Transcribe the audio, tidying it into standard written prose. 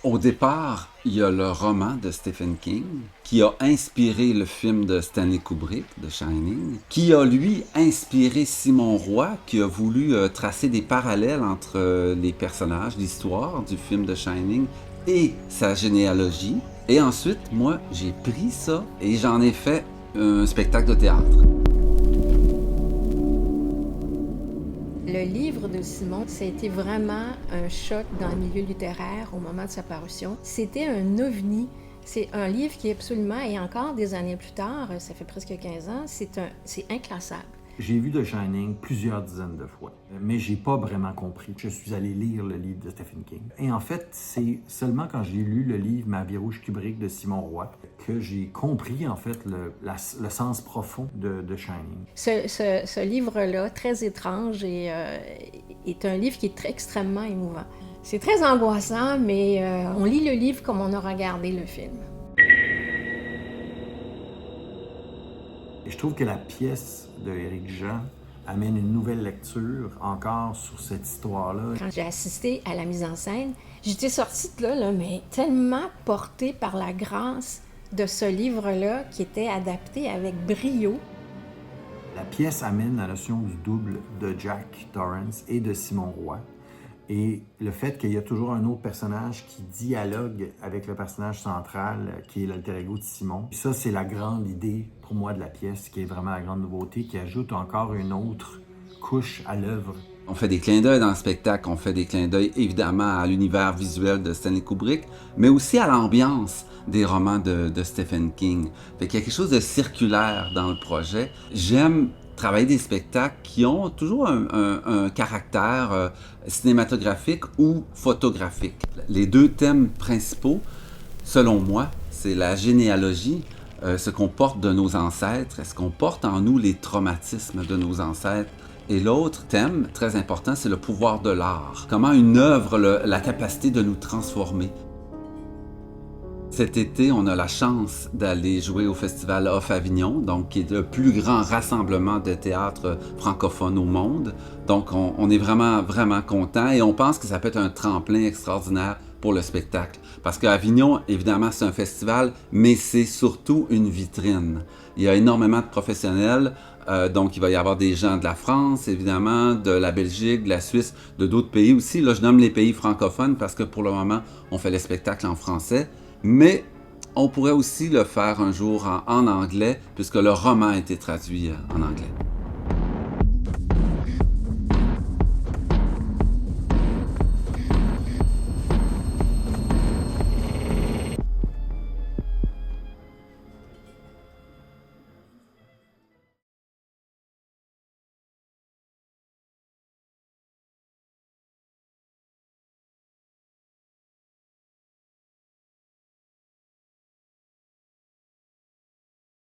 Au départ, il y a le roman de Stephen King qui a inspiré le film de Stanley Kubrick, The Shining, qui a lui inspiré Simon Roy, qui a voulu tracer des parallèles entre les personnages, l'histoire du film The Shining et sa généalogie. Et ensuite, moi, j'ai pris ça et j'en ai fait un spectacle de théâtre. Le livre de Simon, ça a été vraiment un choc dans le milieu littéraire au moment de sa parution. C'était un ovni. C'est un livre qui absolument, et encore des années plus tard, ça fait presque 15 ans, c'est inclassable. J'ai vu The Shining plusieurs dizaines de fois, mais j'ai pas vraiment compris. Je suis allé lire le livre de Stephen King. Et en fait, c'est seulement quand j'ai lu le livre Ma vie rouge Kubrick de Simon Roy que j'ai compris en fait le sens profond de The Shining. Ce livre-là, très étrange, est un livre qui est extrêmement émouvant. C'est très angoissant, mais on lit le livre comme on a regardé le film. Et je trouve que la pièce de Éric Jean amène une nouvelle lecture encore sur cette histoire-là. Quand j'ai assisté à la mise en scène, j'étais sortie de là, mais tellement portée par la grâce de ce livre-là qui était adapté avec brio. La pièce amène la notion du double de Jack Torrance et de Simon Roy. Et le fait qu'il y a toujours un autre personnage qui dialogue avec le personnage central, qui est l'alter ego de Simon. Et ça, c'est la grande idée pour moi de la pièce, qui est vraiment la grande nouveauté, qui ajoute encore une autre couche à l'œuvre. On fait des clins d'œil dans le spectacle, on fait des clins d'œil évidemment à l'univers visuel de Stanley Kubrick, mais aussi à l'ambiance des romans de Stephen King. Fait qu'il y a quelque chose de circulaire dans le projet. J'aime travailler des spectacles qui ont toujours un caractère cinématographique ou photographique. Les deux thèmes principaux, selon moi, c'est la généalogie, ce qu'on porte de nos ancêtres, est-ce qu'on porte en nous les traumatismes de nos ancêtres. Et l'autre thème très important, c'est le pouvoir de l'art. Comment une œuvre a la capacité de nous transformer. Cet été, on a la chance d'aller jouer au Festival Off Avignon, donc qui est le plus grand rassemblement de théâtre francophone au monde. Donc, on est vraiment, vraiment content et on pense que ça peut être un tremplin extraordinaire pour le spectacle. Parce qu'Avignon, évidemment, c'est un festival, mais c'est surtout une vitrine. Il y a énormément de professionnels, donc il va y avoir des gens de la France, évidemment, de la Belgique, de la Suisse, de d'autres pays aussi. Là, je nomme les pays francophones parce que pour le moment, on fait les spectacles en français. Mais on pourrait aussi le faire un jour en anglais, puisque le roman a été traduit en anglais.